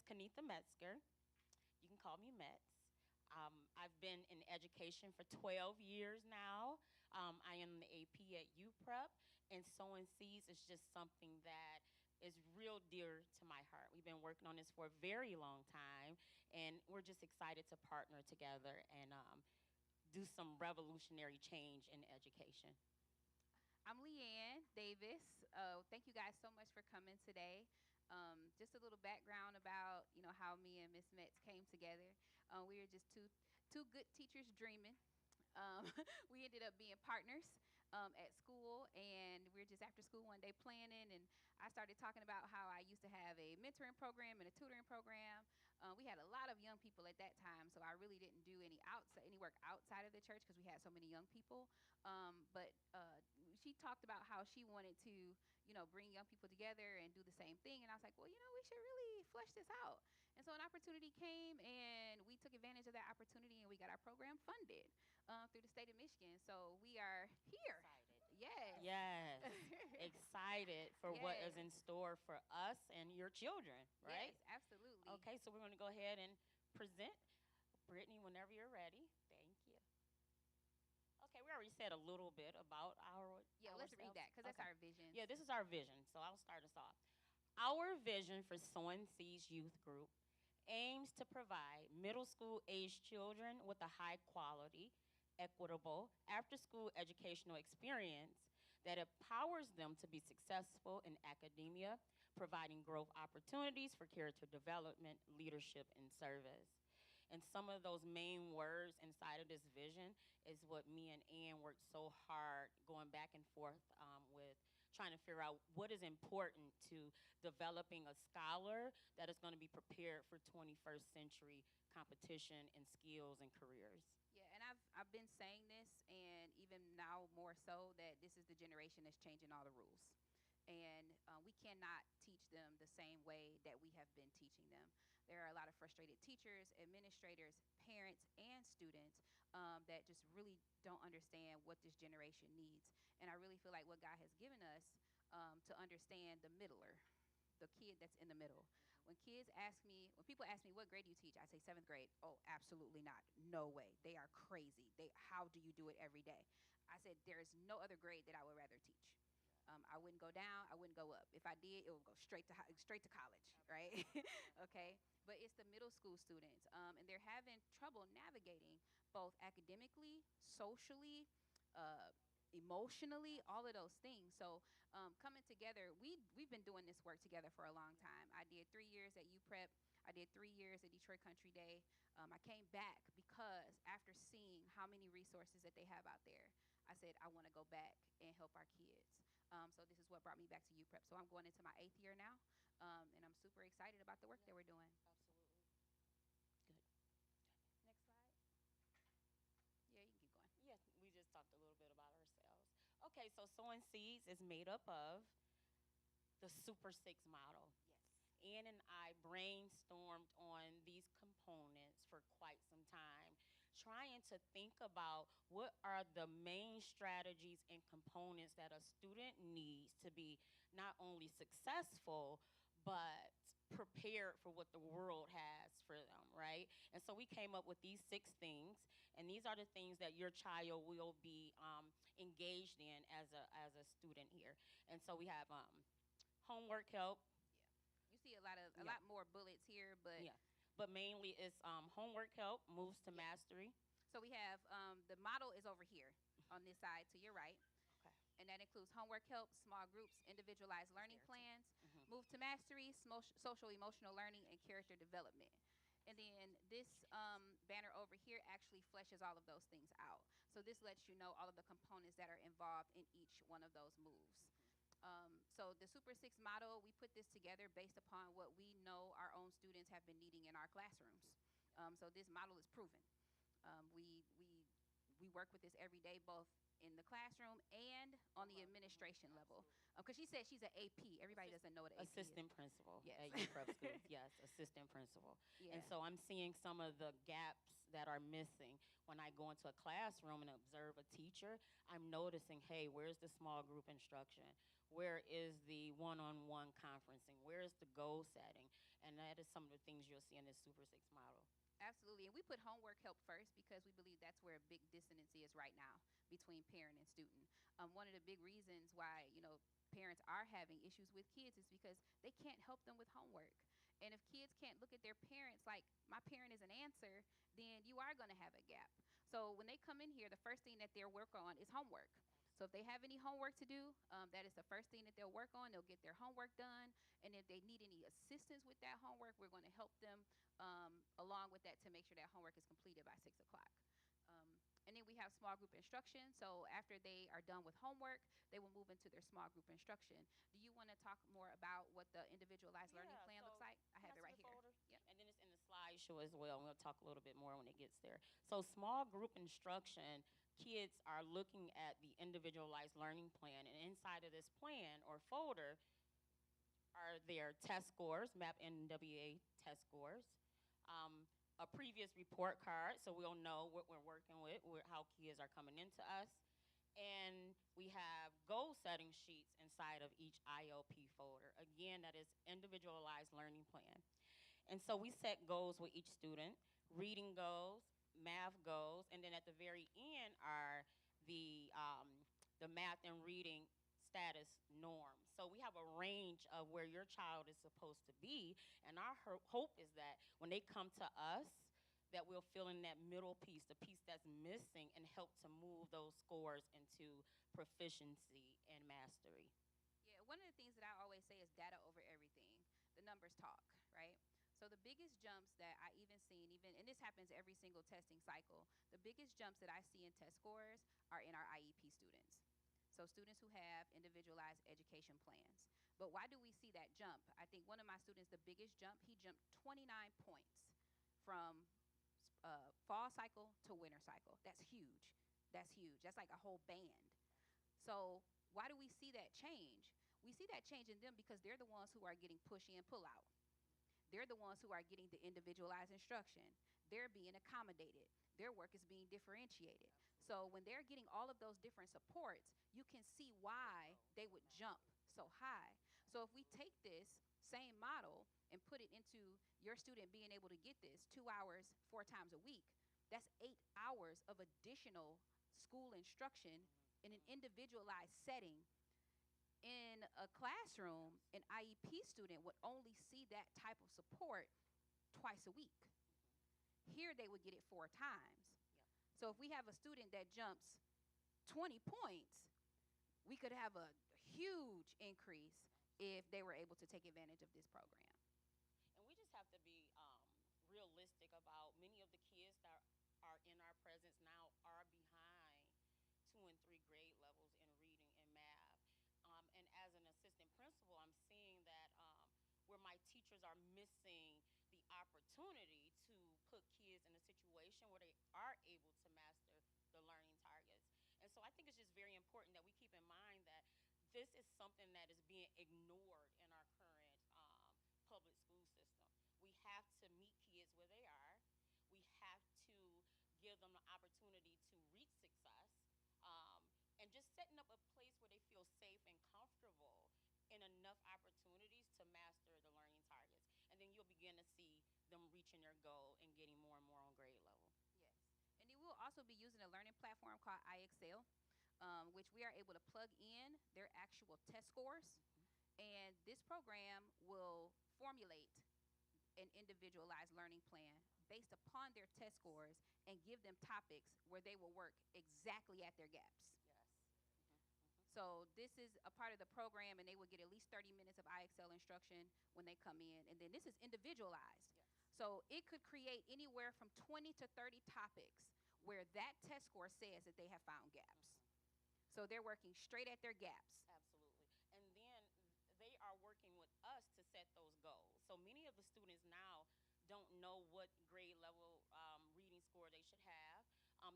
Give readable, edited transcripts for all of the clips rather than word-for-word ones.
Kanitha Metzger. You can call me Metz. I've been in education for 12 years now. I am the AP at UPrep, and sowing seeds is just something that is real dear to my heart. We've been working on this for a very long time, and we're just excited to partner together and do some revolutionary change in education. I'm Leanne Davis. Thank you guys so much for coming today. Just a little background about how me and Miss Metz came together. We were just two good teachers dreaming. Um, we ended up being partners at school, and we were just after school one day planning. And I started talking about how I used to have a mentoring program and a tutoring program. We had a lot of young people at that time, so I really didn't do any work outside of the church because we had so many young people. But she talked about how she wanted to, bring young people together and do the same thing. And I was like, well, we should really flesh this out. And so an opportunity came, and we took advantage of that opportunity, and we got our program funded through the state of Michigan. So we are here. Excited. Yes. Yes, excited for what is Yes. in store for us and your children, Yes, right? absolutely. Okay, so we're going to go ahead and present. Brittany, whenever you're ready. Thank you. Okay, we already said a little bit about Yeah, let's read ourselves. that because that's Okay. our vision. Yeah, this is our vision, so I'll start us off. Our vision for Sowing Seeds Youth Group aims to provide middle school age children with a high quality, equitable, after school educational experience that empowers them to be successful in academia, providing growth opportunities for character development, leadership, and service. And some of those main words inside of this vision is what me and Ann worked so hard going back and forth with trying to figure out what is important to developing a scholar that is going to be prepared for 21st century competition and skills and careers. Yeah, and I've been saying this, and even now more so, that this is the generation that's changing all the rules. And we cannot teach them the same way that we have been teaching them. There are a lot of frustrated teachers, administrators, parents, and students that just really don't understand what this generation needs. And I really feel like what God has given us to understand the middler, the kid that's in the middle. When people ask me, what grade do you teach? I say seventh grade. Oh, absolutely not. No way. They are crazy. How do you do it every day? I said, there is no other grade that I would rather teach. I wouldn't go down. I wouldn't go up. If I did, it would go straight to college, right? Okay. But it's the middle school students, and they're having trouble navigating both academically, socially, uh, emotionally, all of those things. So coming together, we've been doing this work together for a long time. I did 3 years at UPrep. I did 3 years at Detroit Country Day. I came back because after seeing how many resources that they have out there, I said I want to go back and help our kids. So this is what brought me back to UPrep. So I'm going into my 8th year now, and I'm super excited about the work that we're doing. Absolutely. Good. Next slide. Yeah, you can keep going. Yes, we just talked a little bit about ourselves. Okay, so Sowing Seeds is made up of the Super Six model. Yes. Ann and I brainstormed on these components for quite some time, trying to think about what are the main strategies and components that a student needs to be not only successful, but prepared for what the world has for them, right? And so we came up with these 6 things, and these are the things that your child will be engaged in as a student here. And so we have homework help. Yeah. You see a Yeah. lot more bullets here, but Yeah, but mainly it's homework help, moves to yeah. mastery. So we have the model is over here on this side to your right, Okay. and that includes homework help, small groups, individualized It's learning there too. plans, Hmm. move to mastery, social emotional learning, and character development. And then this banner over here actually fleshes all of those things out. So this lets you know all of the components that are involved in each one of those moves. So the Super Six model, we put this together based upon what we know our own students have been needing in our classrooms. So this model is proven. We work with this every day, both in the classroom and on the administration level. Because she said she's an AP. Everybody doesn't know what an AP is. Assistant principal Yes. at U Prep Schools. Yes, assistant principal. Yeah. And so I'm seeing some of the gaps that are missing. When I go into a classroom and observe a teacher, I'm noticing, hey, where's the small group instruction? Where is the one-on-one conferencing? Where is the goal setting? And that is some of the things you'll see in this Super Six model. Absolutely. And we put homework help first because we believe that's where a big dissonance is right now between parent and student. One of the big reasons why, parents are having issues with kids is because they can't help them with homework. And if kids can't look at their parents like, my parent is an answer, then you are going to have a gap. So when they come in here, the first thing that they'll work on is homework. So if they have any homework to do, that is the first thing that they'll work on. They'll get their homework done. And if they need any assistance with that homework, we're going to help them along with that to make sure that homework is completed by 6 o'clock. And then we have small group instruction. So after they are done with homework, they will move into their small group instruction. Do you want to talk more about what the individualized learning plan looks like? I have it right here. Yep. And then it's in the slideshow as well. We'll talk a little bit more when it gets there. So small group instruction, kids are looking at the individualized learning plan. And inside of this plan or folder are their test scores, MAP NWA test scores. A previous report card, so we'll know what we're working with, how kids are coming into us. And we have goal setting sheets inside of each ILP folder. Again, that is individualized learning plan. And so we set goals with each student, reading goals, math goals, and then at the very end are the math and reading status norms. So we have a range of where your child is supposed to be, and our hope is that when they come to us, that we'll fill in that middle piece, the piece that's missing, and help to move those scores into proficiency and mastery. Yeah, one of the things that I always say is data over everything. The numbers talk, right? So the biggest jumps that I even seen, and this happens every single testing cycle, the biggest jumps that I see in test scores are in our IEP students. So students who have individualized education plans. But why do we see that jump? I think one of my students, the biggest jump, he jumped 29 points from fall cycle to winter cycle. That's huge. That's huge. That's like a whole band. So why do we see that change? We see that change in them because they're the ones who are getting push in, pull out. They're the ones who are getting the individualized instruction. They're being accommodated. Their work is being differentiated. So when they're getting all of those different supports, you can see why they would jump so high. So if we take this same model and put it into your student being able to get this 2 hours, 4 times a week, that's 8 hours of additional school instruction in an individualized setting. In a classroom, an IEP student would only see that type of support twice a week. Here they would get it 4 times. So if we have a student that jumps 20 points, we could have a huge increase if they were able to take advantage of this program. And we just have to be realistic about many of the kids that are in our presence now are behind 2 and 3 grade levels in reading and math. And as an assistant principal, I'm seeing that where my teachers are missing the opportunity to put kids in a situation where they are able to master the learning targets. And so I think it's just very important that we keep in mind that this is something that is being ignored in our current public school system. We have to meet kids where they are. We have to give them the opportunity to reach success, and just setting up a place where they feel safe and comfortable and enough opportunities to master the learning targets. And then you'll begin to see them reaching their goal and getting more and more on grade level. Yes. And then we'll also be using a learning platform called iExcel, which we are able to plug in their actual test scores. And this program will formulate an individualized learning plan based upon their test scores and give them topics where they will work exactly at their gaps. So this is a part of the program, and they will get at least 30 minutes of iExcel instruction when they come in. And then this is individualized. Yes. So it could create anywhere from 20 to 30 topics where that test score says that they have found gaps. So they're working straight at their gaps. Absolutely. And then they are working with us to set those goals. So many of the students now don't know what grade level reading score they should have.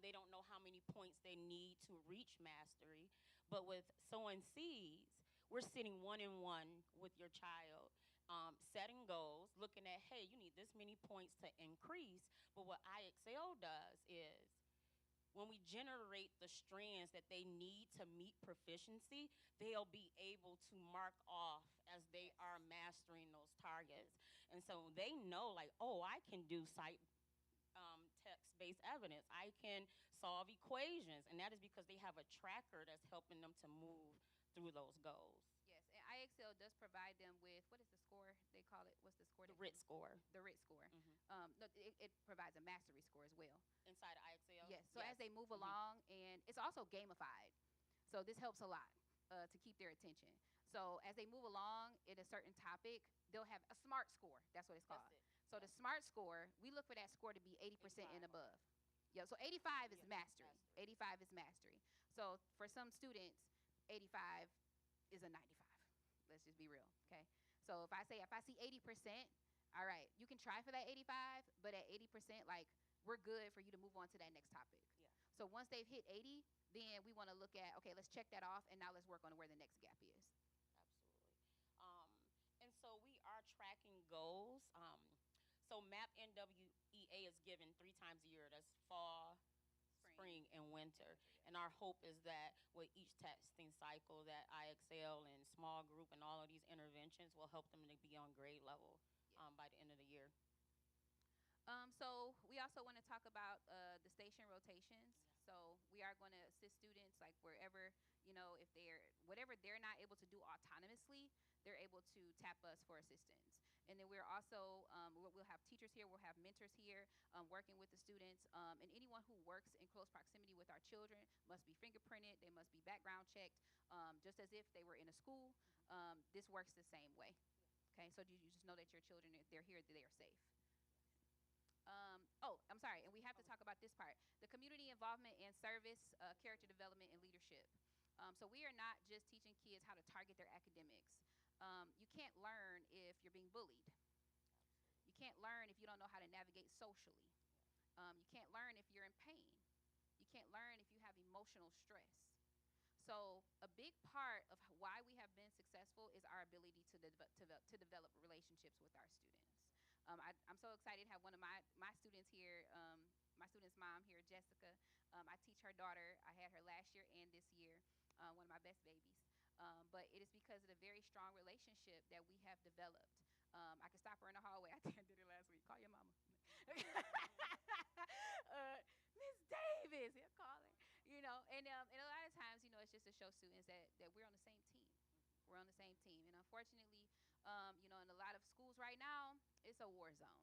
They don't know how many points they need to reach mastery. But with Sowing Seeds, we're sitting one-on-one with your child, setting goals, looking at, hey, you need this many points to increase. But what iExcel does is when we generate the strands that they need to meet proficiency, they'll be able to mark off as they are mastering those targets. And And so they know, like, oh, I can do text-based evidence. I can solve equations, and that is because they have a tracker that's helping them to move through those goals. Yes, and IXL does provide them with, what is the score they call it? What's the score? The RIT score. The RIT score. Mm-hmm. No, it provides a mastery score as well. Inside of IXL? Yes. So as they move along, and it's also gamified. So this helps a lot to keep their attention. So as they move along in a certain topic, they'll have a SMART score. That's what it's called. That's it. So the SMART score, we look for that score to be 80% and above. Yeah, so 85 is mastery. 85 is mastery. So for some students, 85 is a 95. Let's just be real, okay? So if I see 80%, all right, you can try for that 85, but at 80%, like, we're good for you to move on to that next topic. Yeah. So once they've hit 80, then we want to look at, okay, let's check that off, and now let's work on where the next gap is. Absolutely. And so we are tracking goals. So MAP NWEA is given 3 times a year. That's fall, spring, and winter. And our hope is that with each testing cycle, that IXL and small group and all of these interventions will help them to be on grade level by the end of the year. So we also want to talk about the station rotations. So we are going to assist students, like, wherever, if whatever they're not able to do autonomously, they're able to tap us for assistance. And then we're also, we'll have teachers here, we'll have mentors here working with the students. And anyone who works in close proximity with our children must be fingerprinted, they must be background checked, just as if they were in a school. This works the same way. Okay, so you just know that your children, if they're here, they are safe. I'm sorry, and we have to talk about this part. The community involvement and service, character development, and leadership. So we are not just teaching kids how to target their academics. You can't learn if you're being bullied. You can't learn if you don't know how to navigate socially. You can't learn if you're in pain. You can't learn if you have emotional stress. So a big part of why we have been successful is our ability to develop relationships with our students. I'm so excited to have one of my students here, my student's mom here, Jessica. I teach her daughter. I had her last year and this year, one of my best babies. But it is because of the very strong relationship that we have developed. I can stop her in the hallway. I think I did it last week. Call your mama. Miss Davis, he'll call her. And a lot of times, it's just to show students that we're on the same team. We're on the same team. And unfortunately, in a lot of schools right now, it's a war zone.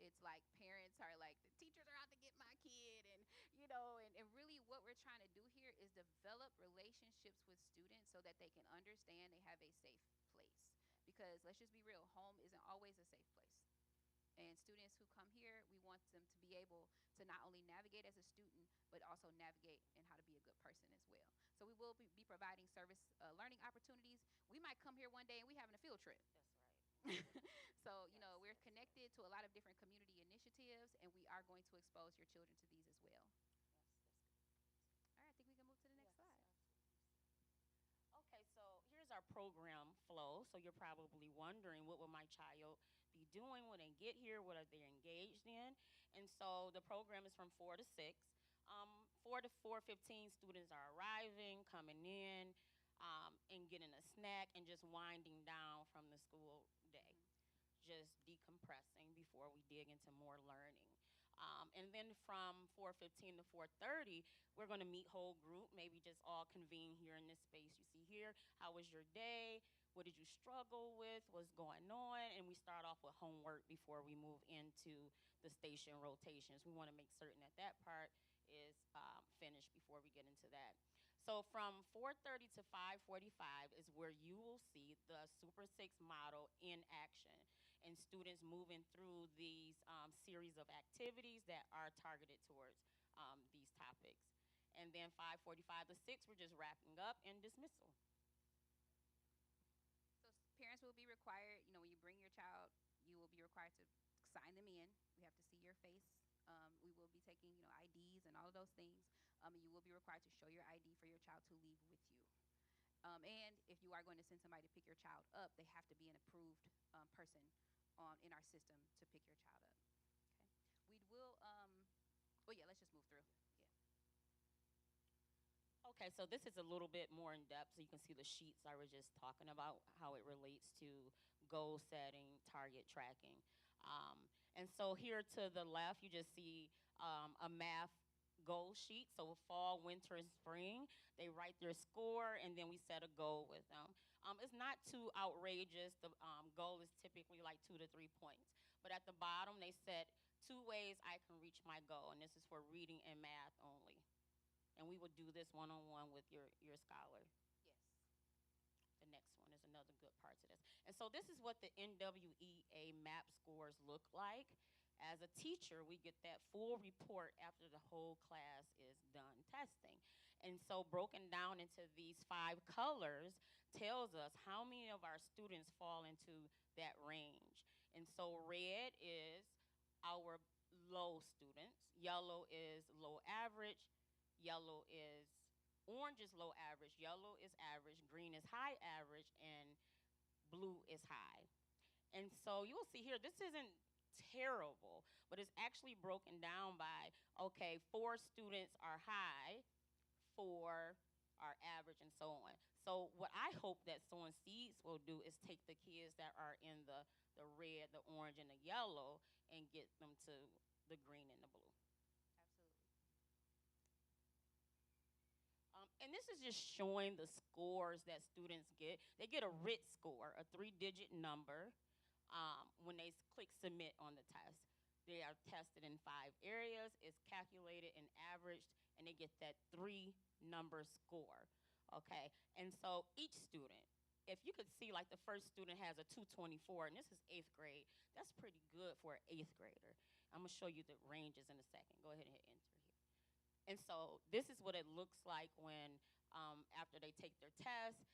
It's like parents are like, the teachers are out to get my kid. And really what we're trying to do here is develop relationships with students so that they can understand they have a safe place. Because let's just be real, home isn't always a safe place. And students who come here, we want them to be able to not only navigate as a student, but also navigate in how to be a good person as well. So we will be providing service learning opportunities. We might come here one day and we having a field trip. That's right. So, we're connected to a lot of different community initiatives, and we are going to expose your children to these as well. All right, I think we can move to the next slide. Absolutely. Okay, so here's our program flow. So you're probably wondering, what will my child be doing when they get here? What are they engaged in? And so the program is from 4 to 6. 4 to 4:15, students are arriving, coming in, and getting a snack and just winding down from the school day, just decompressing before we dig into more learning. And then from 4:15 to 4:30, we're going to meet whole group, maybe just all convene here in this space you see here. How was your day? What did you struggle with? What's going on? And we start off with homework before we move into the station rotations. We want to make certain that part is finished before we get into that. So from 4:30 to 5:45 is where you will see the Super 6 model in action, and students moving through these series of activities that are targeted towards these topics. And then 5:45 to 6, we're just wrapping up and dismissal. So parents will be required, when you bring your child, you will be required to sign them in. We have to see your face. We will be taking, IDs and all of those things. And you will be required to show your ID for your child to leave with you. And if you are going to send somebody to pick your child up, they have to be an approved person in our system to pick your child up. Okay. We will, let's just move through. Yeah. Okay, so this is a little bit more in depth, so you can see the sheets I was just talking about, how it relates to goal setting, target tracking. And so here to the left, you just see a math goal sheet. So fall, winter, and spring, they write their score, and then we set a goal with them. It's not too outrageous. The goal is typically like 2 to 3 points. But at the bottom, they set 2 ways I can reach my goal, and this is for reading and math only. And we will do this one-on-one with your scholar. Yes. The next one is another good part to this. And so this is what the NWEA MAP scores look like. As a teacher, we get that full report after the whole class is done testing. And so broken down into these 5 colors tells us how many of our students fall into that range. And so red is our low students, yellow is low average, yellow is orange is low average, yellow is average, green is high average, and blue is high. And so you'll see here, this isn't terrible, but it's actually broken down by, okay, 4 students are high, 4 are average, and so on. So what I hope that Sowing Seeds will do is take the kids that are in the red, the orange, and the yellow and get them to the green and the blue. Absolutely. And this is just showing the scores that students get. They get a RIT score, a 3-digit number, when they click submit on the test. They are tested in 5 areas. It's calculated and averaged, and they get that 3-number score. Okay, and so each student, if you could see, like the first student has a 224, and this is 8th grade. That's pretty good for an 8th grader. I'm gonna show you the ranges in a second. Go ahead and hit enter here. And so this is what it looks like when after they take their test.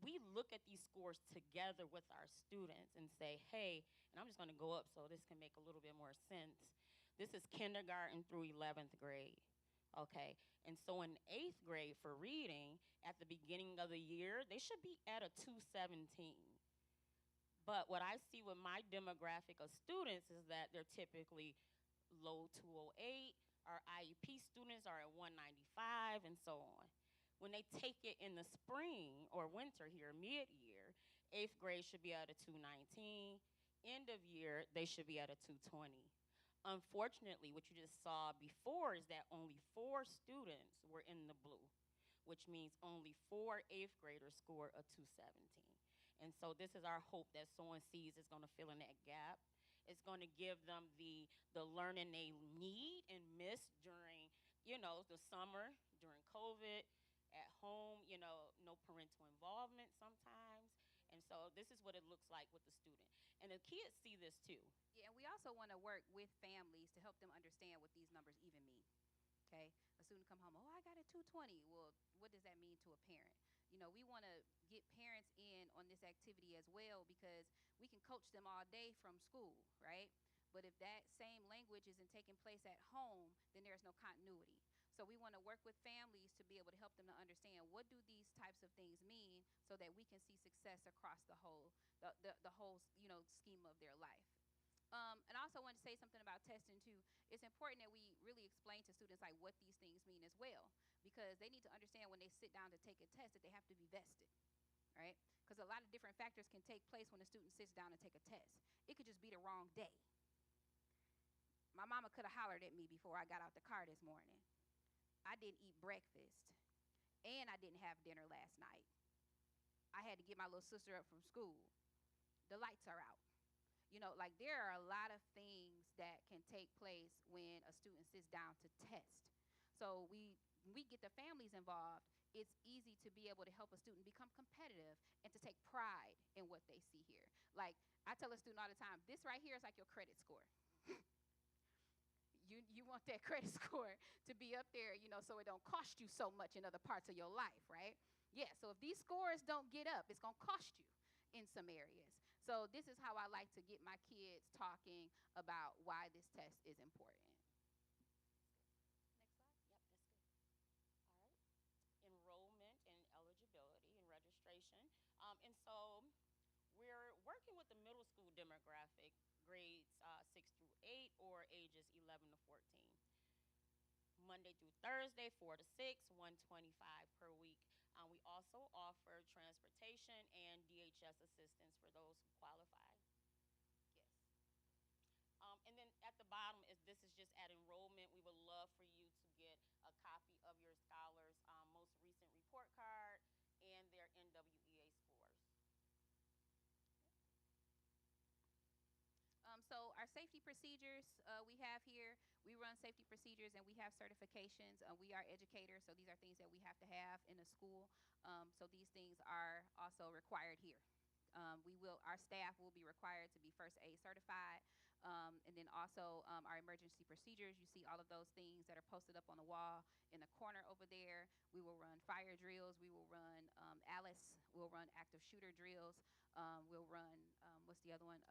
We look at these scores together with our students and say, hey, and I'm just going to go up so this can make a little bit more sense. This is kindergarten through 11th grade, okay? And so in 8th grade for reading, at the beginning of the year, they should be at a 217. But what I see with my demographic of students is that they're typically low 208. Our IEP students are at 195 and so on. When they take it in the spring or winter here, mid-year, 8th grade should be at a 219. End of year, they should be at a 220. Unfortunately, what you just saw before is that only 4 students were in the blue, which means only 4 8th graders scored a 217. And so this is our hope that Sowing Seeds is going to fill in that gap. It's going to give them the learning they need and miss during, the summer, during COVID, at home, no parental involvement sometimes. And so this is what it looks like with the student. And the kids see this too. Yeah, and we also want to work with families to help them understand what these numbers even mean. Okay, a student come home, oh, I got a 220. Well, what does that mean to a parent? We want to get parents in on this activity as well, because we can coach them all day from school, right? But if that same language isn't taking place at home, then there's no continuity. So we want to work with families to be able to help them to understand what do these types of things mean, so that we can see success across the whole scheme of their life. And I also want to say something about testing too. It's important that we really explain to students like what these things mean as well, because they need to understand when they sit down to take a test that they have to be vested, right? Because a lot of different factors can take place when a student sits down to take a test. It could just be the wrong day. My mama could have hollered at me before I got out the car this morning. I didn't eat breakfast, and I didn't have dinner last night. I had to get my little sister up from school. The lights are out. Like there are a lot of things that can take place when a student sits down to test. So we get the families involved. It's easy to be able to help a student become competitive and to take pride in what they see here. Like I tell a student all the time, this right here is like your credit score. You want that credit score to be up there, so it don't cost you so much in other parts of your life, right? Yeah, so if these scores don't get up, it's going to cost you in some areas. So this is how I like to get my kids talking about why this test is important. Next slide. Yep, that's good. All right. Enrollment and eligibility and registration. And so we're working with the middle school demographic, grades 6 through 8 or ages 11 to 14. Monday through Thursday, 4 to 6, 125 per week. We also offer transportation and DHS assistance for those who qualify. Yes. And then at the bottom is this is just at enrollment. We would love for you to get a copy of your scholar's most recent report card and their NWEA scores. So our safety procedures we have here, we run safety procedures and we have certifications. We are educators, so these are things that we have to have in a school. So these things are also required here. Our staff will be required to be first aid certified. And then also our emergency procedures. You see all of those things that are posted up on the wall in the corner over there. We will run fire drills. We will run ALICE. We'll run active shooter drills. We'll run, what's the other one?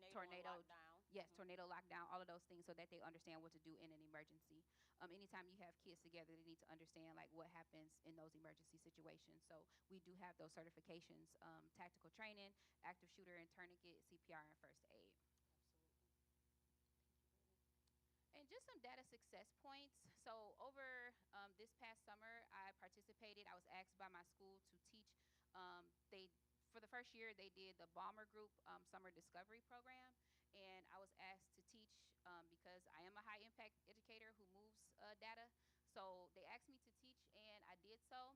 Tornado lockdown. Yes, tornado lockdown, all of those things so that they understand what to do in an emergency. Anytime you have kids together, they need to understand like what happens in those emergency situations. So we do have those certifications, tactical training, active shooter and tourniquet, CPR, and first aid. Absolutely. Thank you, Brittany. And just some data success points. So over this past summer, I participated. I was asked by my school to teach. For the first year, they did the Balmer Group Summer Discovery Program. And I was asked to teach because I am a high impact educator who moves data. So they asked me to teach, and I did so.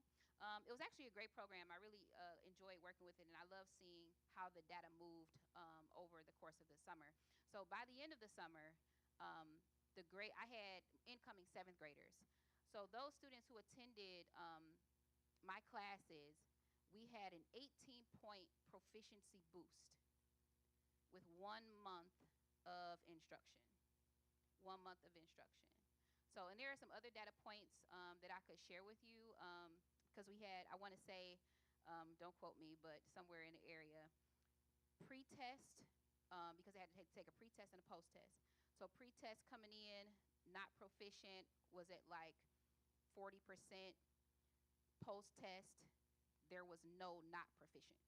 It was actually a great program. I really enjoyed working with it, and I love seeing how the data moved over the course of the summer. So by the end of the summer, I had incoming seventh graders. So those students who attended my classes, we had an 18-point proficiency boost with 1 month of instruction. 1 month of instruction. So, and there are some other data points that I could share with you because we had, I want to say, don't quote me, but somewhere in the area, pre-test, because they had to take a pre-test and a post-test. So pre-test coming in, not proficient, was at like 40%. Post-test, there was no not proficient.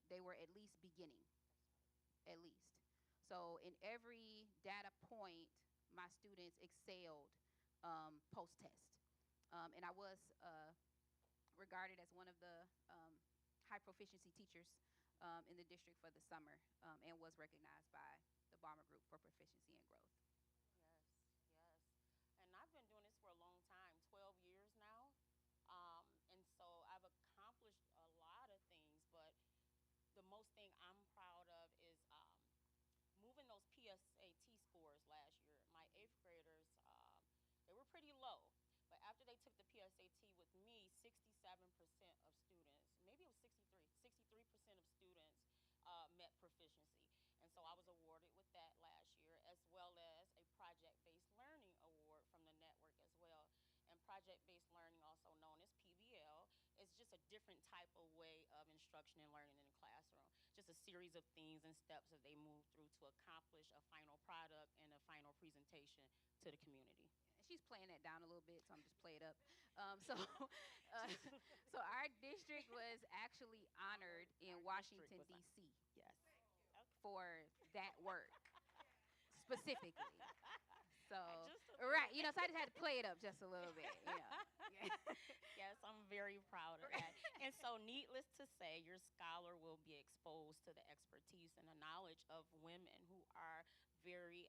They were at least beginning, at least. So in every data point, my students excelled post-test. And I was regarded as one of the high proficiency teachers in the district for the summer and was recognized by the Balmer Group for proficiency and growth. Yes, yes. And I've been doing this for a long time, 12 years now. And so I've accomplished a lot of things, but the most thing I'm proud of is moving those PSAT scores last year. My eighth graders, they were pretty low. But after they took the PSAT with me, 67% of students, maybe it was 63% of students met proficiency. And so I was awarded with that last year, as well as a project-based learning award from the network as well. And project-based learning, also known as PBL, is just a different type of way of instruction and learning in the classroom. Just a series of things and steps that they move through to accomplish a final product and a final presentation to the community. And she's playing that down a little bit, so I'm just play it up. So our district was actually honored in Washington, D.C. Yes. For that work specifically. So right, so I just had to play it up just a little bit. Yes, I'm very proud of that. And so, needless to say, your scholar will be exposed to the expertise and the knowledge of women who are very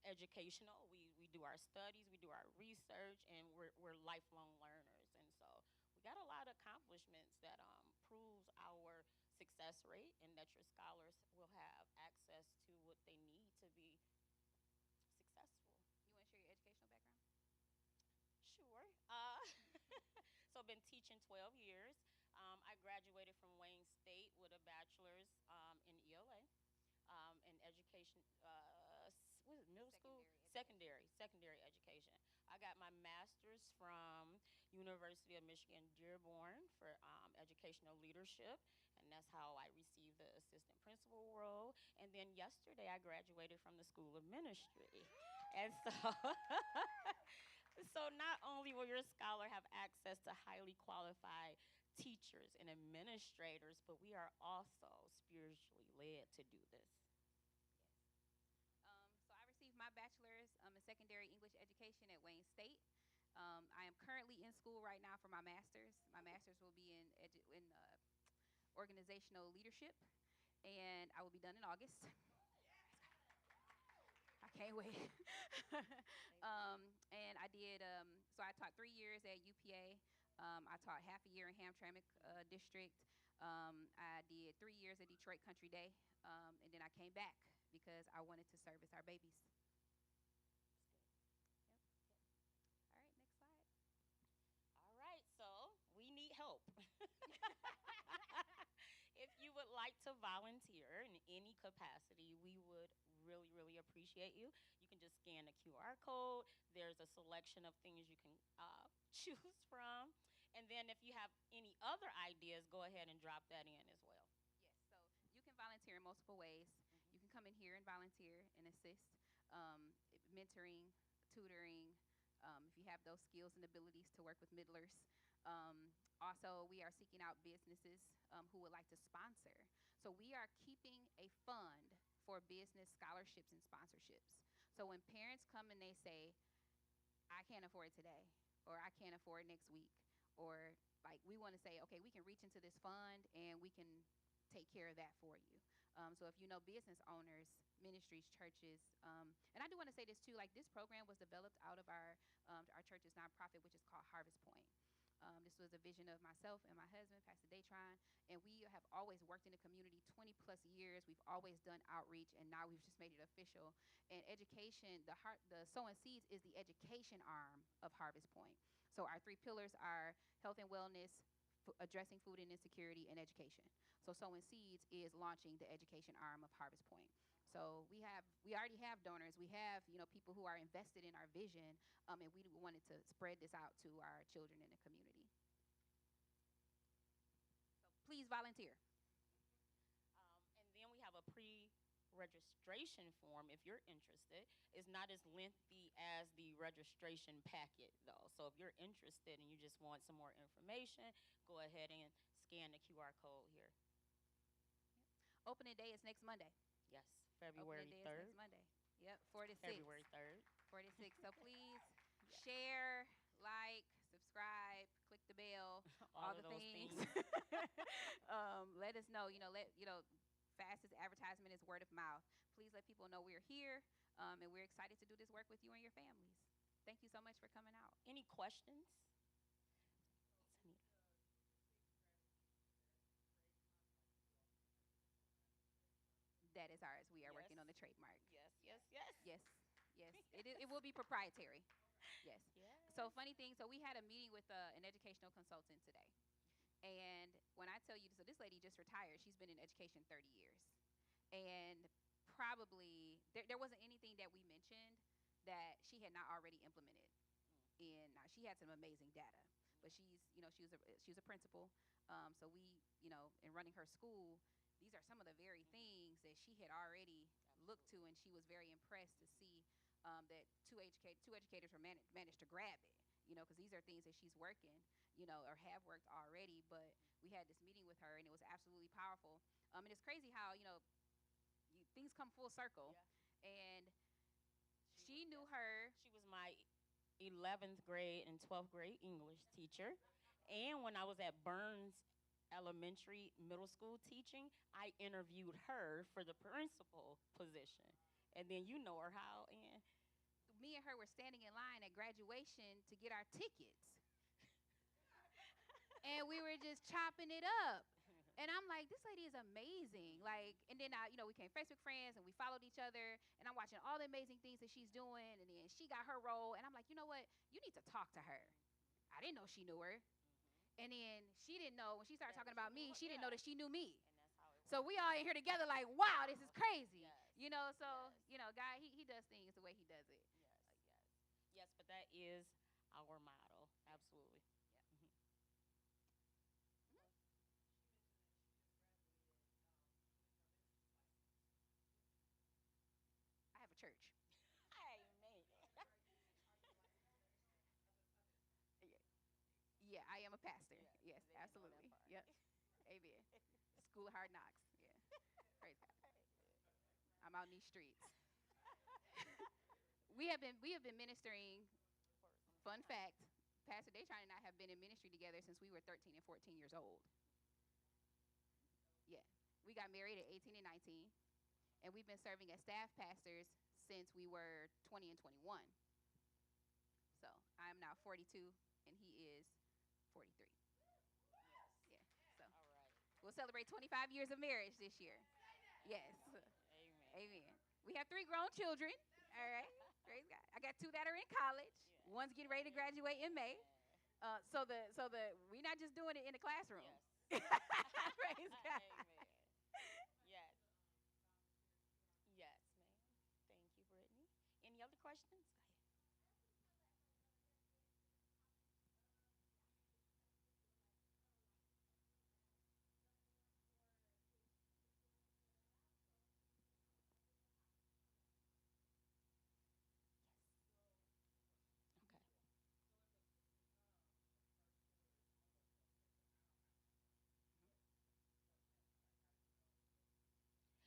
educational. We do our studies, we do our research, and we're lifelong learners. And so, we got a lot of accomplishments that proves our success rate and that your scholars will have access to what they need to be successful. You want to share your educational background? Sure. So I've been teaching 12 years. I graduated from Wayne State with a bachelor's in ELA, in education, what is it, middle school? Secondary education. I got my master's from University of Michigan Dearborn for educational leadership, and that's how I received the assistant principal role. And then yesterday I graduated from the School of Ministry. And so so not only will your scholar have access to highly qualified teachers and administrators, but we are also spiritually led to do this. Yes. So I received my bachelor's in secondary English education at Wayne State. I am currently in school right now for my master's. My master's will be in organizational leadership, and I will be done in August. I can't wait. And I did, so I taught 3 years at UPA. I taught half a year in Hamtramck District. I did 3 years at Detroit Country Day. And then I came back because I wanted to service our babies. Yep. All right, next slide. All right, so we need help. If you would like to volunteer in any capacity, we would really, really appreciate you. You can just scan the QR code. There's a selection of things you can choose from. And then if you have any other ideas, go ahead and drop that in as well. Yes, so you can volunteer in multiple ways. You can come in here and volunteer and assist, mentoring, tutoring, if you have those skills and abilities to work with middlers. Also, we are seeking out businesses who would like to sponsor. So we are keeping a fund for business scholarships and sponsorships. So when parents come and they say, I can't afford today, or I can't afford next week, or like we want to say, okay, we can reach into this fund and we can take care of that for you. So if you know business owners, ministries, churches, and I do want to say this too, like this program was developed out of our church's nonprofit, which is called Harvest Point. This was a vision of myself and my husband, Pastor Daytron, and we have always worked in the community 20 plus years. We've always done outreach, and now we've just made it official. And education, the Sowing Seeds is the education arm of Harvest Point. So our 3 pillars are health and wellness, addressing food and insecurity, and education. So Sowing Seeds is launching the education arm of Harvest Point. So we already have donors. We have people who are invested in our vision, and we wanted to spread this out to our children in the community. So please volunteer. And then we have a pre-registration form if you're interested. It's not as lengthy as the registration packet, though. So if you're interested and you just want some more information, go ahead and scan the QR code here. Opening day is next Monday. Yes, February 3rd. Next Monday. Yep, 4 to 6. February 3rd. 4 to 6. So please share, like, subscribe, click the bell, all the things. Let us know. Fastest advertisement is word of mouth. Please let people know we're here, and we're excited to do this work with you and your families. Thank you so much for coming out. Any questions? That is ours. We are working on the trademark. Yes, yes, yes. Yes, yes. It will be proprietary. Yes. Yes. So funny thing, so we had a meeting with an educational consultant today. And when I tell you, so this lady just retired. She's been in education 30 years. And probably there wasn't anything that we mentioned that she had not already implemented. And now she had some amazing data, but she was a principal. So we, in running her school, these are some of the very things that she had already looked to, and she was very impressed to see that two educators were managed to grab it, because these are things that she's working, or have worked already. But we had this meeting with her, and it was absolutely powerful. And it's crazy how things come full circle. Yeah. And she knew her. She was my 11th grade and 12th grade English teacher, and when I was at Burns Elementary middle school teaching, I interviewed her for the principal position. And then you know her, how, and me and her were standing in line at graduation to get our tickets. And we were just chopping it up. And I'm like, this lady is amazing. Like, and then we became Facebook friends, and we followed each other, and I'm watching all the amazing things that she's doing. And then she got her role, and I'm like, you know what? You need to talk to her. I didn't know she knew her. And then she didn't know, when she started talking about me, she didn't know that she knew me. So we all in here together like, wow, this is crazy. Yes. God, he does things the way he does it. Yes, but that is our motto. Absolutely. I have a church. Amen. Yeah, I am a pastor. Yeah, Yes, absolutely. Yep. Amen. School of Hard Knocks. Yeah. Praise God. I'm out in these streets. We have been ministering Fun fact, Pastor Daytron and I have been in ministry together since we were 13 and 14 years old. Yeah. We got married at 18 and 19, and we've been serving as staff pastors since we were 20 and 21. So I'm now 42, and he is 43. Yes. Yeah. So All right. we'll celebrate 25 years of marriage this year. Yes. Amen. Amen. We have 3 grown children. All right. Praise God. I got 2 that are in college. Yes. One's getting ready to graduate in May. So we're not just doing it in the classroom. Yes. Praise God. Amen. Yes. Yes, ma'am. Thank you, Brittany. Any other questions? Go ahead. Okay.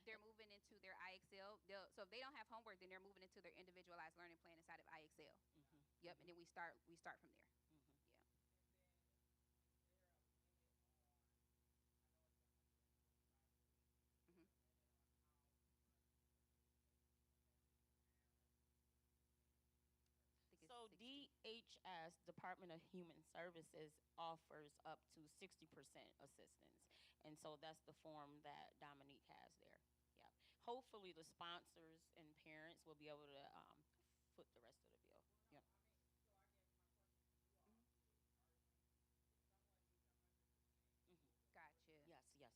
They're moving into their IXL. So if they don't have homework, then they're moving into their individualized learning plan inside of IXL. Mm-hmm. Yep. And then we start from there. Mm-hmm. Yeah. Hmm. I think it's So 60. DHS, Department of Human Services, offers up to 60% assistance. And so that's the form that Dominique has there. Yeah. Hopefully the sponsors and parents will be able to foot the rest of the bill. Yeah. Hmm. Hmm. Gotcha. Yes, yes, yes.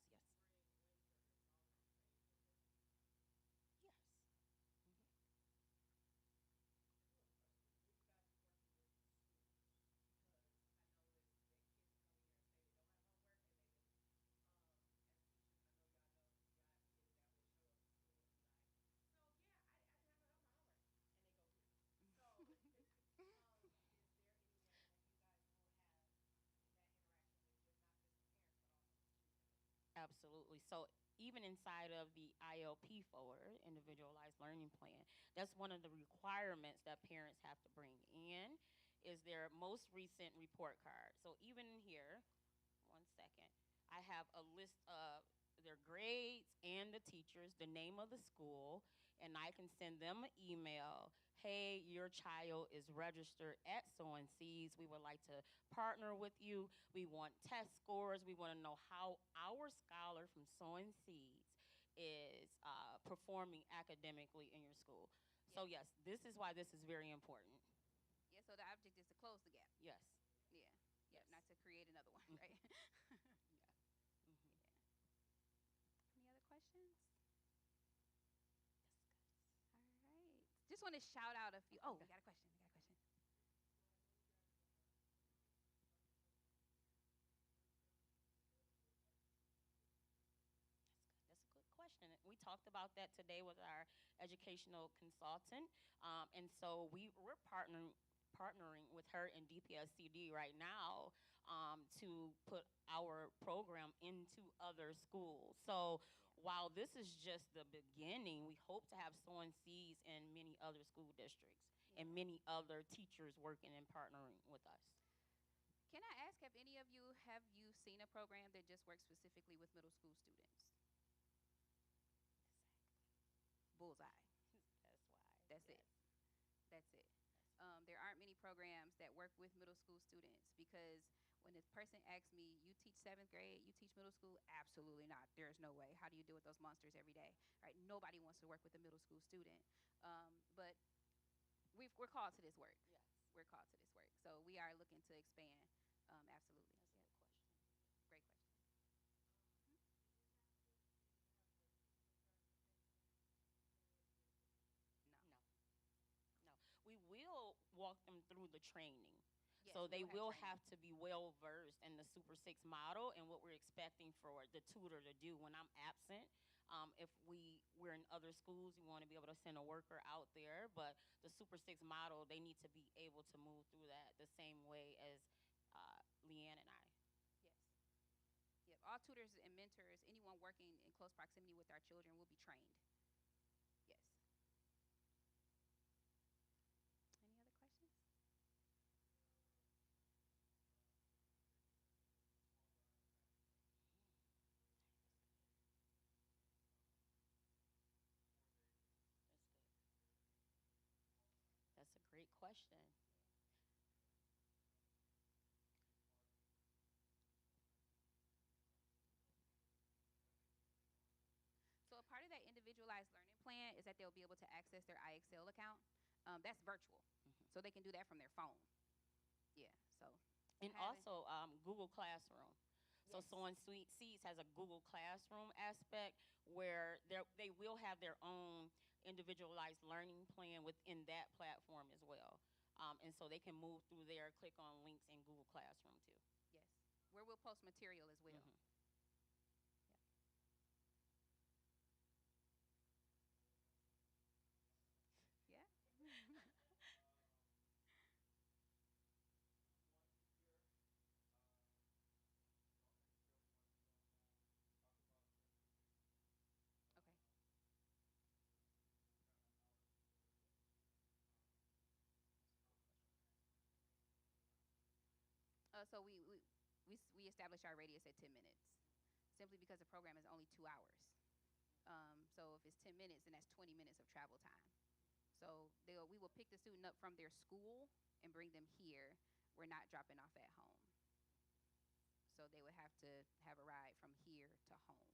Yes. Hmm. Absolutely. So even inside of the ILP folder, individualized learning plan, that's one of the requirements that parents have to bring in is their most recent report card. So even in here, one second, I have a list of their grades and the teachers, the name of the school, and I can send them an email. Hey, your child is registered at so and C's. We would like to partner with you. We want test scores. We want to know how our scholar from so and C's is performing academically in your school. So Yeah. yes, this is why this is very important. Yeah. So the object is to close the gap. Yes. Yeah. Yep. Yes. Not to create another one, Mhm. right? Yeah. Hmm. Any other questions? That's All right. Just want to shout out a few. Oh, we Okay. got a question. We got a question. That's a good question. We talked about that today with our educational consultant, and so we're partnering with her in DPSCD right now to put our program into other schools. So while this is just the beginning, we hope to have someone sees in many other school districts Yeah. and many other teachers working and partnering with us. Can I ask, have you seen a program that just works specifically with middle school students? Bullseye. That's why. That's Yes. it. That's it. That's There aren't many programs that work with middle school students because when a person asks me, "You teach 7th grade? You teach middle school?" Absolutely not. There's no way. How do you deal with those monsters every day? Right? Nobody wants to work with a middle school student. But we're called to this work. yes. We're called to this work. So we are looking to expand. Absolutely. That's a Yeah. good question. Great question. Mhm. No. No. No, we will walk them through the training. Yes, So we they will will training. have to be well versed in the Super Six model and what we're expecting for the tutor to do when I'm absent. If we're in other schools, we want to be able to send a worker out there, but the Super Six model, they need to be able to move through that the same way as Leanne and I. Yes. Yep. All tutors and mentors, anyone working in close proximity with our children will be trained. Yes. Any other questions? question. So a part of that individualized learning plan is that they'll be able to access their IXL account. That's virtual, Mhm. so they can do that from their phone. Yeah. So And having also Google Classroom. So yes. Sewing Sweet Seeds has a Google Classroom aspect where they will have their own individualized learning plan within that platform as well. And so they can move through there, click on links in Google Classroom too. Yes. Where we'll post material as well. Hmm. Yeah. Yeah. Okay. So we establish our radius at 10 minutes, simply because the program is only 2 hours. So if it's 10 minutes, then that's 20 minutes of travel time. So we will pick the student up from their school and bring them here. We're not dropping off at home. So they would have to have a ride from here to home.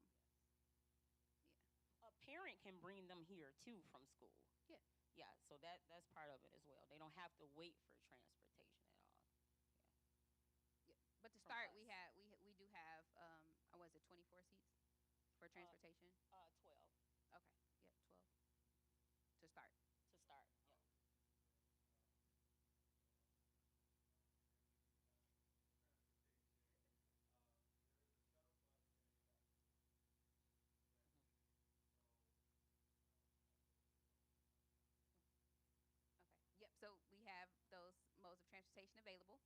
A parent can bring them here too from school. Yeah. Yeah, so that's part of it as well. They don't have to wait for transportation at all. Yeah. But to From start, us. we do have was it 24 seats for transportation? 12 Okay. Yep, 12 to start. to start. Yep. Okay. Yep. So we have those modes of transportation available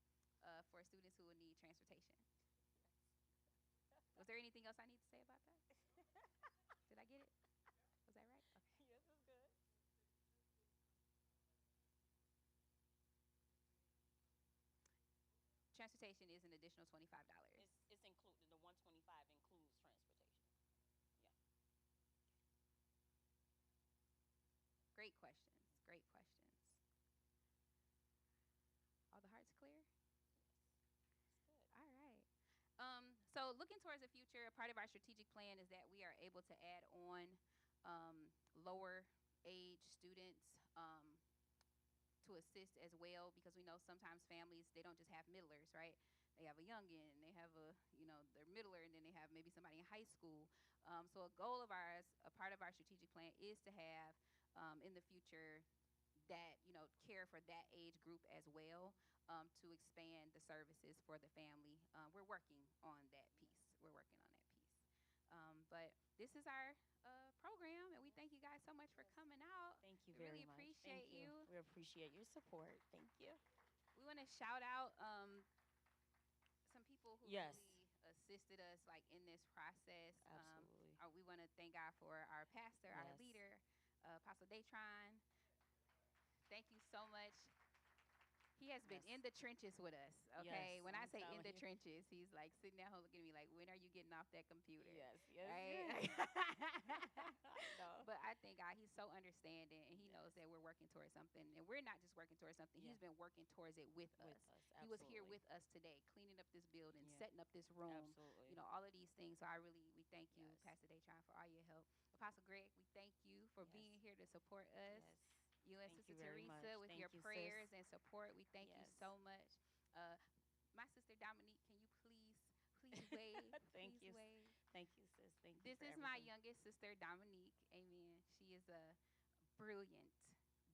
for students who will need transportation. Was there anything else I need to say about that? Did I get it? Was that right? Okay. Yes, it's good. Transportation is an additional $25. It's included. The 125 includes transportation. Yeah. Great questions. Great questions. All the hearts clear? It's good. All right. So looking towards the future, a part of our strategic plan is that we are able to add on lower age students to assist as well, because we know sometimes families, they don't just have middlers, right? They have a youngin, they have their middler, and then they have maybe somebody in high school. So a goal of ours, a part of our strategic plan, is to have in the future that care for that age group as well, to expand the services for the family. We're working on that piece. We're working on that piece. But this is our program, and we thank you guys so much for Yes. coming out. Thank you We very really much. Thank appreciate you. you. We appreciate your support. Thank you. We want to shout out some people who Yes. really assisted us like in this process. Absolutely. We want to thank God for our pastor, our Yes. leader, Apostle Datron. Thank you so much. He has been Yes. in the trenches with us. Okay, Yes, when I I'm say in telling the you. trenches, he's like sitting down looking at me like, "When are you getting off that computer?" Yes. Yes. Right? Yes. I know. But I thank God he's so understanding, and he knows Yes. that we're working towards something, and we're not just working towards something. Yeah. He's been working towards it with With us. us. He was here Absolutely. with us today, cleaning up this building, Yeah. setting up this room. Absolutely. All of these things. So we thank you, Yes. Pastor Datron, for all your help. Apostle Greg, we thank you for Yes. being here to support us. Yes. You and Thank Sister you very Teresa much. with Thank your you, prayers sis. and support. We thank you Yes. so much. My sister Dominique, can you please wave? Thank Please you. wave. Thank you, sis. Thank you This for is my everything. youngest sister, Dominique. Amen. She is a brilliant,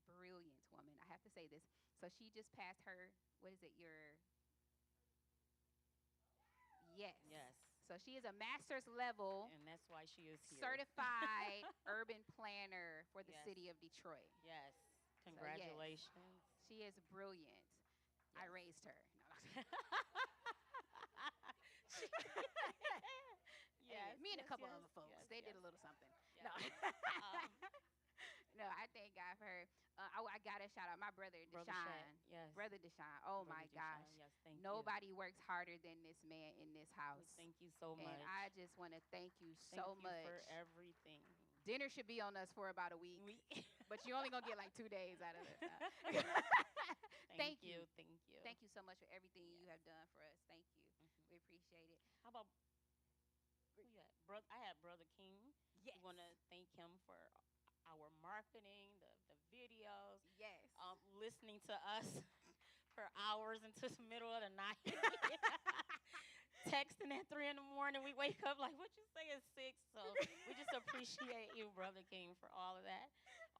brilliant woman. I have to say this. So she just passed her, what is it, yes. Yes. So she is a master's level And that's why she is here. certified urban planner for the Yes. city of Detroit. Yes. yes. Congratulations. She is brilliant. I Yes. raised her. No, Yes. me and a yes, couple yes, other folks. yes, They yes. did a little something. Yes. No. Um, No, I thank God for her. I got to shout out my brother, Brother Deshaun. Shaq, yes. Brother Deshaun. Oh, Brother my Deshaun, gosh. Yes, thank Nobody works harder than this man in this you. house. Thank you so much. And I just want to thank you Thank so you much. for everything. Dinner should be on us for about a week. but you're only gonna get like 2 days out of it. Thank you. Thank you. Thank you so much for everything you Yes. have done for us. Thank you. Mhm. We appreciate it. How about who you at? I had Brother King. Yes. We want to thank him for our marketing, the videos, Yes. listening to us for hours into the middle of the night. Texting at 3 in the morning, we wake up like, what you say is 6? So we just appreciate you, Brother King, for all of that,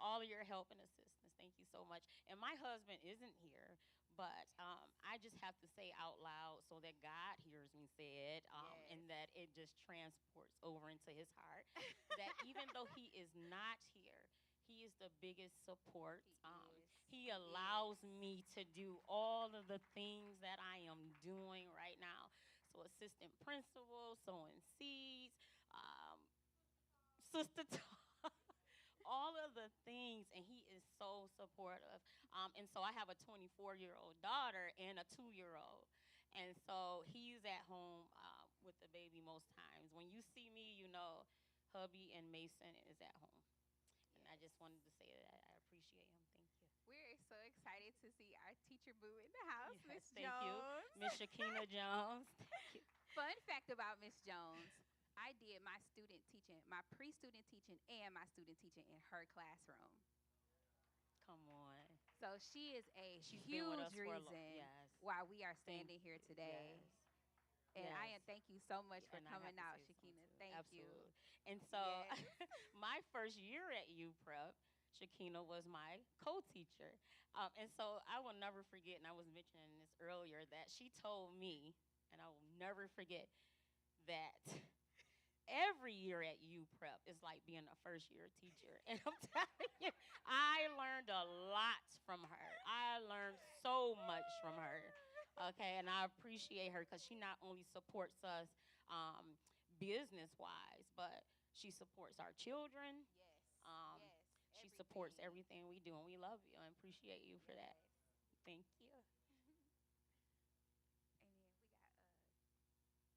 all of your help and assistance. Thank you so much. And my husband isn't here, but I just have to say out loud so that God hears me say it, and that it just transports over into his heart. That even though he is not here, he is the biggest support. He allows me to do all of the things that I am doing right now. So assistant principal, sowing seeds, sister talk, all of the things, and he is so supportive. And so I have a 24-year-old daughter and a 2-year-old. And so he's at home with the baby most times. When you see me, you know hubby and Mason is at home. And I just wanted to say that I appreciate him. Thank you. We're so excited to see our teacher boo in the house, Yes, Miss thank you. Jones. Miss Shakina Jones. Thank you. Fun fact about Miss Jones, I did my student teaching, my pre-student teaching and my student teaching in her classroom. Come on. So she is a She's been with us huge for a reason yes. why we are Thank standing here you. today. Yes. And I Yes. thank you so much for And I have coming to out, say something Shakina. too. Thank Absolutely. you. And so Yes. my first year at UPrep, Shakina was my co-teacher. And so I will never forget, and I was mentioning this earlier, that she told me, and I will never forget, that every year at UPrep is like being a first-year teacher. And I'm telling you, I learned a lot from her. I learned so much from her. Okay, and I appreciate her because she not only supports us business-wise, but she supports our children. Yes. Um, Yes. She supports everything we do, and we love you and appreciate you for that. Yes. Thank you. And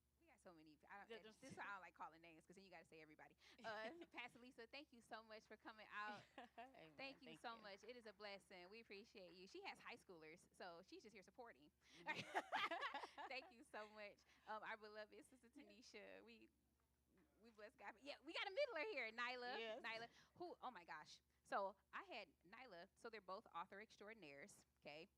then we got so many. Just- This is why I don't like calling names because then you got to say everybody. Pastor Lisa, thank you so much for coming out. Amen. Thank you so much. It is a blessing. We appreciate you. She has high schoolers, so she's just here supporting. Thank you so much. Our beloved Sister Tanisha. We bless God. Yeah, we got a middler here, Nyla. Yes. Nyla, who, oh my gosh. So I had Nyla, so they're both author extraordinaires, okay?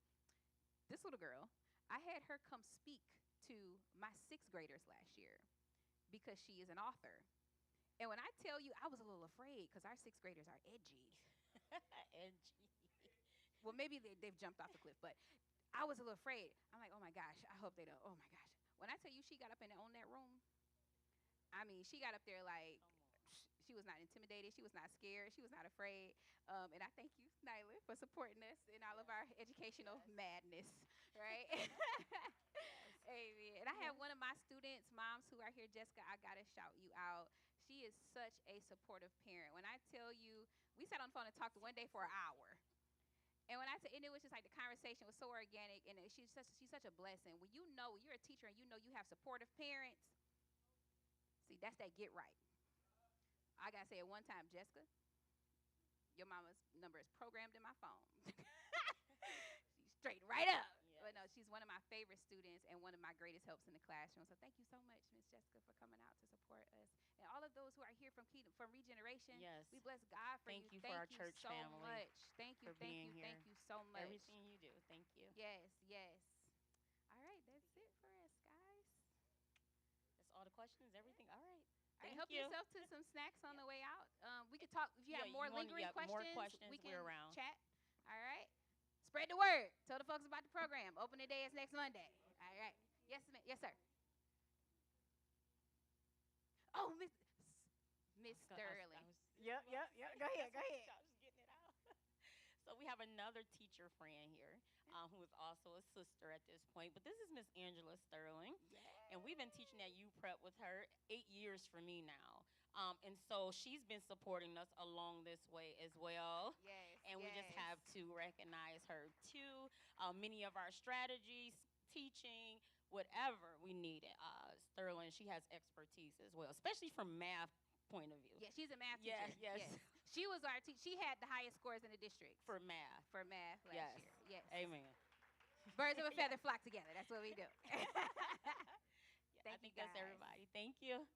This little girl, I had her come speak to my 6th graders last year because she is an author. And when I tell you, I was a little afraid because our 6th graders are edgy. Edgy. Well, maybe they've jumped off the cliff, but I was a little afraid. I'm like, oh my gosh, I hope they don't. Oh my gosh. When I tell you she got up and owned that room, I mean, she got up there like she was not intimidated. She was not scared. She was not afraid. And I thank you, Nyla, for supporting us in all of our educational madness, right? Amen. And I have one of my students, moms who are here, Jessica, I got to shout you out. She is such a supportive parent. When I tell you, we sat on the phone and talked one day for an hour. And when and it was just like the conversation was so organic, and she's such a blessing. When you're a teacher and you know you have supportive parents, see, that's that get right. I got to say it one time, Jessica, your mama's number is programmed in my phone. She's straight right up. Yes. But no, she's one of my favorite students and one of my greatest helps in the classroom. So thank you so much, Miss Jessica, for coming out to support us. And all of those who are here from Regeneration, Yes. we bless God for Thank you. you for our church so family much. Thank you, for being here. thank you so much. Everything you do. Thank you. Yes, yes. All right, that's it for us, guys. That's all the questions, everything. All right. All right, Thank help you. yourself to some snacks on the way out. We could talk if you have more lingering more questions, we can we're around. chat. All right. Spread the word. Tell the folks about the program. Opening day is next Monday. All right. Yes, ma'am. Yes, sir. Oh, Miss Sterling. Yep. Go ahead. I was just getting it out. So we have another teacher friend here who is also a sister at this point. But this is Miss Angela Sterling. And we've been teaching at UPrep with her 8 years for me now. And so she's been supporting us along this way as well. Yes. And we just have to recognize her too. Many of our strategies, teaching, whatever we need. Sterling, she has expertise as well, especially from math point of view. Yeah, she's a math teacher. Yes. She was our teacher. She had the highest scores in the district for math. for math last Yes. year. Yes. Amen. Birds of a feather flock together. That's what we do. Yeah, I Thank you, think that's guys. everybody. Thank you.